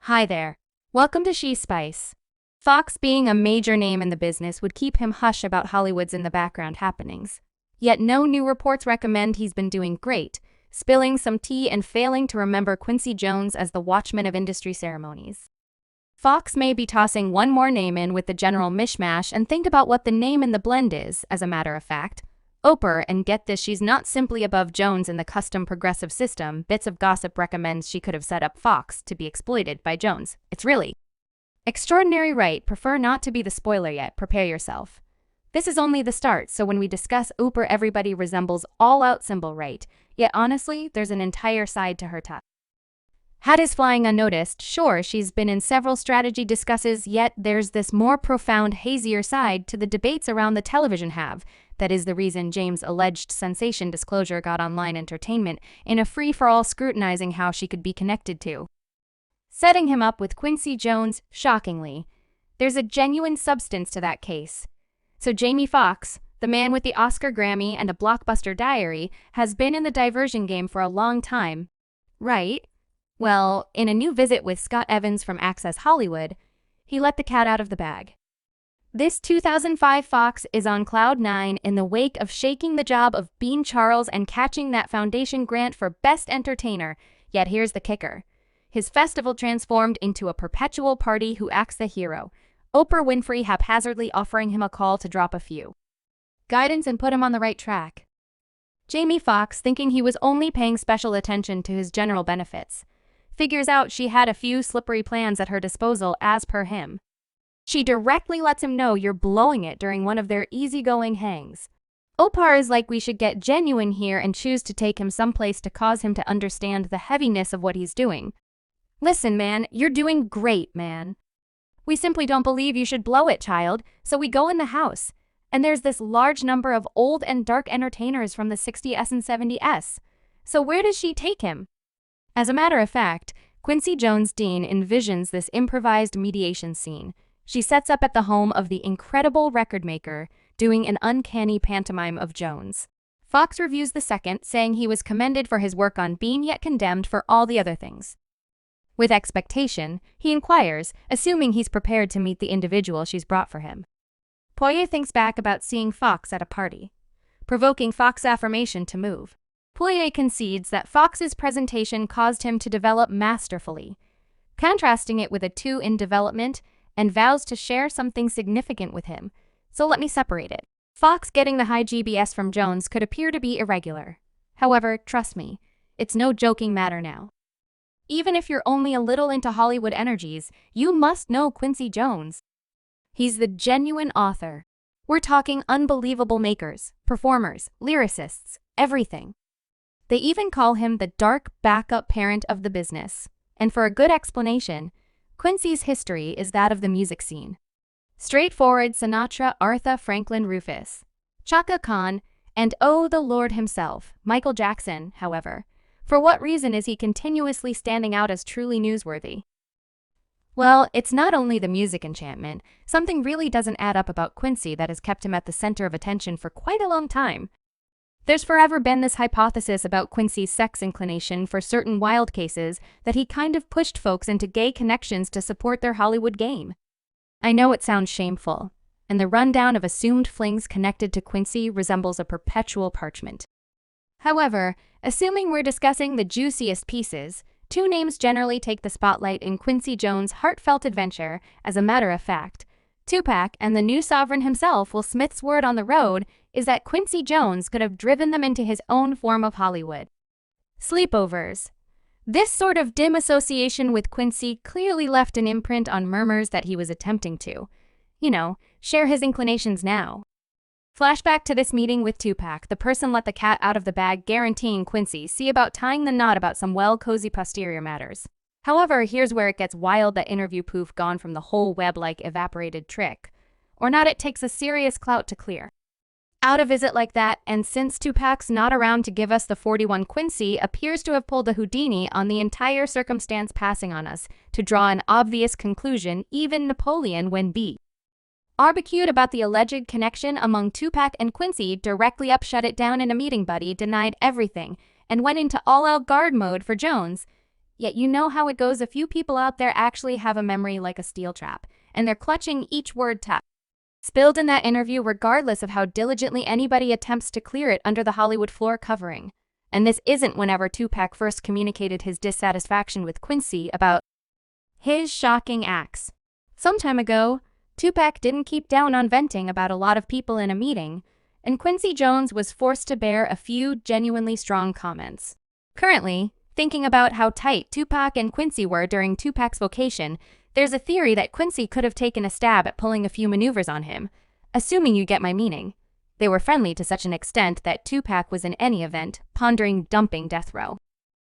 Hi there. Welcome to She Spice. Foxx, being a major name in the business, would keep him hush about Hollywood's in the background happenings. Yet no new reports recommend he's been doing great, spilling some tea and failing to remember Quincy Jones as the watchman of industry ceremonies. Foxx may be tossing one more name in with the general mishmash, and think about what the name in the blend is, as a matter of fact. Oprah, and get this, she's not simply above Jones in the custom progressive system. Bits of gossip recommends she could have set up Foxx to be exploited by Jones. It's really extraordinary, right? Prefer not to be the spoiler yet. Prepare yourself. This is only the start, so when we discuss Oprah, everybody resembles all-out symbol, right? Yet honestly, there's an entire side to her talk. Hat is flying unnoticed. Sure, she's been in several strategy discusses, yet there's this more profound, hazier side to the debates around the television have. That is the reason James' alleged sensation disclosure got online entertainment in a free-for-all scrutinizing how she could be connected to setting him up with Quincy Jones. Shockingly, there's a genuine substance to that case. So Jamie Foxx, the man with the Oscar, Grammy, and a blockbuster diary, has been in the diversion game for a long time, right? Well, in a new visit with Scott Evans from Access Hollywood, he let the cat out of the bag. This 2005 Foxx is on cloud nine in the wake of shaking the job of Bean Charles and catching that foundation grant for Best Entertainer. Yet here's the kicker. His festival transformed into a perpetual party who acts the hero, Oprah Winfrey haphazardly offering him a call to drop a few guidance and put him on the right track. Jamie Foxx, thinking he was only paying special attention to his general benefits, figures out she had a few slippery plans at her disposal. As per him, she directly lets him know you're blowing it during one of their easygoing hangs. Oprah is like, we should get genuine here, and choose to take him someplace to cause him to understand the heaviness of what he's doing. Listen, man, you're doing great, man. We simply don't believe you should blow it, child, so we go in the house. And there's this large number of old and dark entertainers from the 60s and 70s. So where does she take him? As a matter of fact, Quincy Jones Dean envisions this improvised mediation scene. She sets up at the home of the incredible record maker, doing an uncanny pantomime of Jones. Foxx reviews the second, saying he was commended for his work on Bean, yet condemned for all the other things. With expectation, he inquires, assuming he's prepared to meet the individual she's brought for him. Poirier thinks back about seeing Foxx at a party, provoking Foxx's affirmation to move. Poirier concedes that Foxx's presentation caused him to develop masterfully, contrasting it with a two in development, and vows to share something significant with him. So let me separate it. Foxx getting the high GBS from Jones could appear to be irregular. However, trust me, it's no joking matter now. Even if you're only a little into Hollywood energies, you must know Quincy Jones. He's the genuine author. We're talking unbelievable makers, performers, lyricists, everything. They even call him the dark backup parent of the business. And for a good explanation, Quincy's history is that of the music scene. Straightforward Sinatra, Aretha Franklin, Rufus, Chaka Khan, and oh, the Lord himself, Michael Jackson. However, for what reason is he continuously standing out as truly newsworthy? Well, it's not only the music enchantment. Something really doesn't add up about Quincy that has kept him at the center of attention for quite a long time. There's forever been this hypothesis about Quincy's sex inclination for certain wild cases, that he kind of pushed folks into gay connections to support their Hollywood game. I know it sounds shameful, and the rundown of assumed flings connected to Quincy resembles a perpetual parchment. However, assuming we're discussing the juiciest pieces, two names generally take the spotlight in Quincy Jones' heartfelt adventure. As a matter of fact, Tupac and the new sovereign himself. Will Smith's word on the road is that Quincy Jones could have driven them into his own form of Hollywood sleepovers. This sort of dim association with Quincy clearly left an imprint on murmurs that he was attempting to, share his inclinations now. Flashback to this meeting with Tupac, the person let the cat out of the bag, guaranteeing Quincy see about tying the knot about some cozy posterior matters. However, here's where it gets wild. That interview poof gone from the whole web like evaporated trick. Or not, it takes a serious clout to clear out a visit like that, and since Tupac's not around to give us the 41, Quincy appears to have pulled a Houdini on the entire circumstance, passing on us to draw an obvious conclusion. Even Napoleon, when barbecued about the alleged connection among Tupac and Quincy, directly up shut it down in a meeting. Buddy denied everything and went into all-out guard mode for Jones. Yet you know how it goes, a few people out there actually have a memory like a steel trap, and they're clutching each word spilled in that interview regardless of how diligently anybody attempts to clear it under the Hollywood floor covering. And this isn't whenever Tupac first communicated his dissatisfaction with Quincy about his shocking acts. Some time ago, Tupac didn't keep down on venting about a lot of people in a meeting, and Quincy Jones was forced to bear a few genuinely strong comments. Currently, thinking about how tight Tupac and Quincy were during Tupac's vocation, there's a theory that Quincy could have taken a stab at pulling a few maneuvers on him, assuming you get my meaning. They were friendly to such an extent that Tupac was in any event pondering dumping death row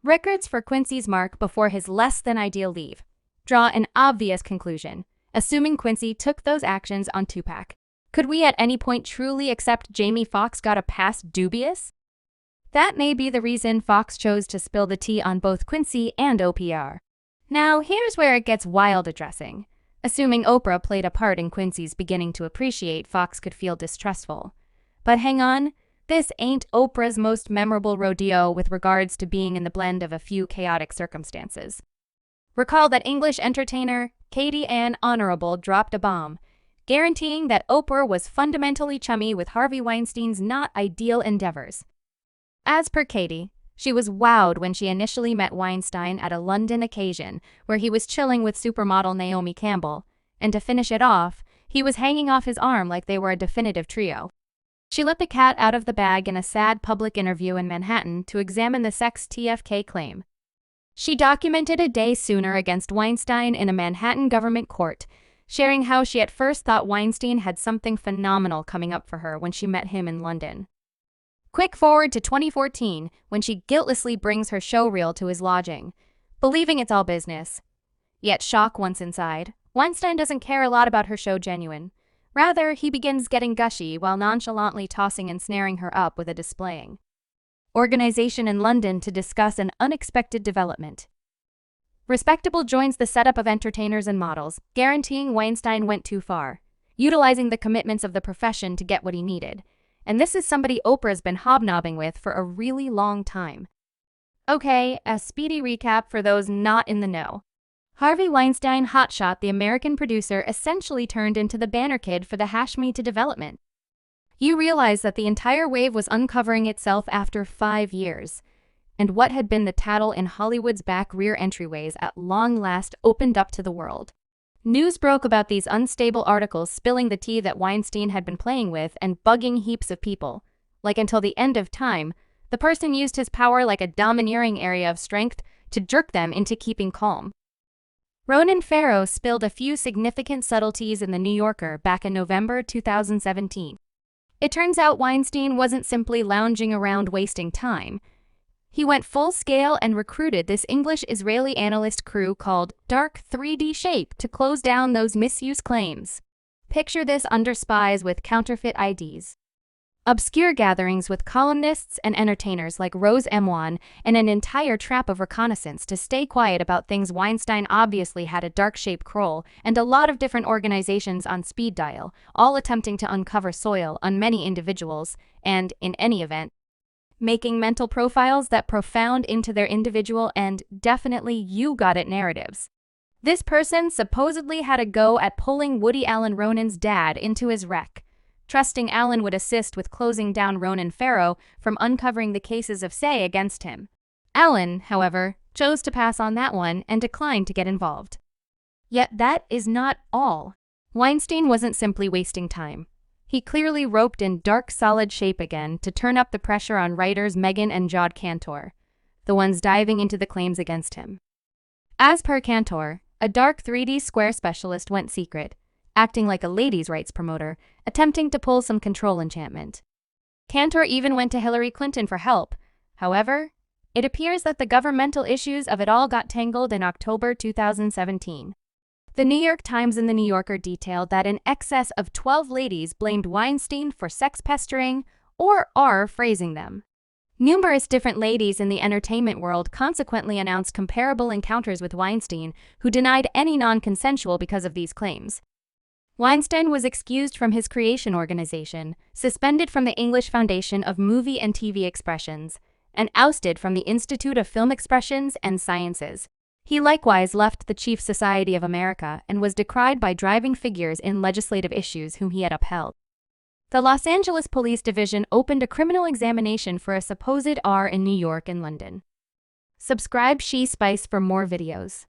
records for Quincy's mark before his less-than-ideal leave. Draw an obvious conclusion, assuming Quincy took those actions on Tupac. Could we at any point truly accept Jamie Foxx got a pass dubious? That may be the reason Foxx chose to spill the tea on both Quincy and OPR. Now, here's where it gets wild addressing. Assuming Oprah played a part in Quincy's beginning to appreciate Foxx could feel distrustful. But hang on, this ain't Oprah's most memorable rodeo with regards to being in the blend of a few chaotic circumstances. Recall that English entertainer Katie Ann Honorable dropped a bomb, guaranteeing that Oprah was fundamentally chummy with Harvey Weinstein's not ideal endeavors. As per Katie, she was wowed when she initially met Weinstein at a London occasion where he was chilling with supermodel Naomi Campbell, and to finish it off, he was hanging off his arm like they were a definitive trio. She let the cat out of the bag in a sad public interview in Manhattan to examine the sex TFK claim. She documented a day sooner against Weinstein in a Manhattan government court, sharing how she at first thought Weinstein had something phenomenal coming up for her when she met him in London. Quick forward to 2014, when she guiltlessly brings her showreel to his lodging, believing it's all business. Yet shock once inside, Weinstein doesn't care a lot about her show genuine. Rather, he begins getting gushy while nonchalantly tossing and snaring her up with a displaying organization in London to discuss an unexpected development. Respectable joins the setup of entertainers and models, guaranteeing Weinstein went too far, utilizing the commitments of the profession to get what he needed. And this is somebody Oprah's been hobnobbing with for a really long time. Okay, a speedy recap for those not in the know. Harvey Weinstein hotshot the American producer essentially turned into the banner kid for the Hashmita development. You realize that the entire wave was uncovering itself after 5 years, and what had been the tattle in Hollywood's back rear entryways at long last opened up to the world. News broke about these unstable articles spilling the tea that Weinstein had been playing with and bugging heaps of people. Like until the end of time, the person used his power like a domineering area of strength to jerk them into keeping calm. Ronan Farrow spilled a few significant subtleties in The New Yorker back in November 2017. It turns out Weinstein wasn't simply lounging around wasting time. He went full scale and recruited this English-Israeli analyst crew called Dark 3D Shape to close down those misuse claims. Picture this under spies with counterfeit IDs. Obscure gatherings with columnists and entertainers like Rose M1 and an entire trap of reconnaissance to stay quiet about things. Weinstein obviously had a dark shape kroll and a lot of different organizations on speed dial, all attempting to uncover soil on many individuals and, in any event, making mental profiles that profound into their individual and definitely you got it narratives. This person supposedly had a go at pulling Woody Allen Ronan's dad into his wreck, trusting Allen would assist with closing down Ronan Farrow from uncovering the cases of say against him. Allen, however, chose to pass on that one and declined to get involved. Yet that is not all. Weinstein wasn't simply wasting time. He clearly roped in Dark Solid Shape again to turn up the pressure on writers Meghan and Jod Cantor, the ones diving into the claims against him. As per Cantor, a Dark 3D Square specialist went secret, acting like a ladies' rights promoter, attempting to pull some control enchantment. Cantor even went to Hillary Clinton for help. However, it appears that the governmental issues of it all got tangled in October 2017. The New York Times and The New Yorker detailed that in excess of 12 ladies blamed Weinstein for sex pestering, or are phrasing them. Numerous different ladies in the entertainment world consequently announced comparable encounters with Weinstein, who denied any non-consensual because of these claims. Weinstein was excused from his creation organization, suspended from the English Foundation of Movie and TV Expressions, and ousted from the Institute of Film Expressions and Sciences. He likewise left the Chief Society of America and was decried by driving figures in legislative issues whom he had upheld. The Los Angeles Police Division opened a criminal examination for a supposed R in New York and London. Subscribe She Spice for more videos.